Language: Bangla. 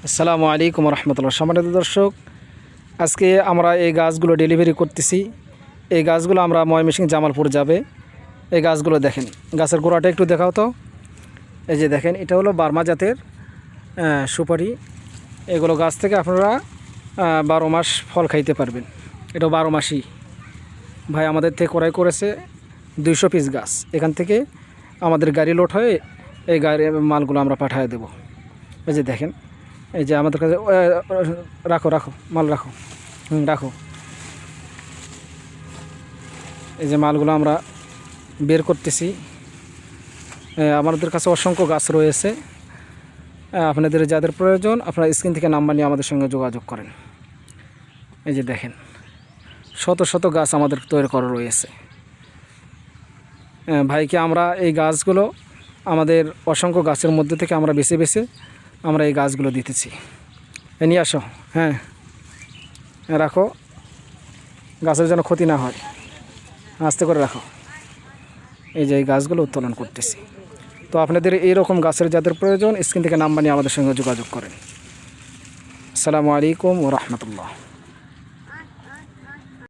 আসসালামু আলাইকুম রহমতুল্লাহ। সম্মানিত দর্শক, আজকে আমরা এই গাছগুলো ডেলিভারি করতেছি। এই গাছগুলো আমরা ময়মনসিংহ জামালপুর যাবে। এই গাছগুলো দেখেন, গাছের গোড়াটা একটু দেখাও তো। এই যে দেখেন, এটা হলো বার্মা জাতের সুপারি। এগুলো গাছ থেকে আপনারা 12 মাস ফল খাইতে পারবেন। এটা 12 মাসই ভাই আমাদের থেকে ক্রয় করেছে 200 পিস গাছ। এখান থেকে আমাদের গাড়ি লোড হয়ে এই গাড়ি মালগুলো আমরা পাঠিয়ে দেব। এই যে দেখেন, এই যে আমাদের কাছে রাখো মাল রাখো, রাখো। এই যে মালগুলো আমরা বের করতেছি। আমাদের কাছে অসংখ্য গাছ রয়েছে। আপনাদের যাদের প্রয়োজন আপনারা স্ক্রিন থেকে নাম্বার নিয়ে আমাদের সঙ্গে যোগাযোগ করেন। এই যে দেখেন, শত শত গাছ আমাদের তৈরি করা রয়েছে। ভাইকে আমরা এই গাছগুলো আমাদের অসংখ্য গাছের মধ্যে থেকে আমরা বেছে বেছে আমরা এই গাছগুলো দিতেছি। নিয়ে আসো, হ্যাঁ রাখো, গাছের যেন ক্ষতি না হয়, আস্তে করে রাখো। এই যে এই গাছগুলো উত্তোলন করতেছি। তো আপনাদের এইরকম গাছের যাদের প্রয়োজন স্ক্রিন থেকে নাম্বার নিয়ে আমাদের সঙ্গে যোগাযোগ করেন। আসসালামু আলাইকুম ওয়া রাহমাতুল্লাহ।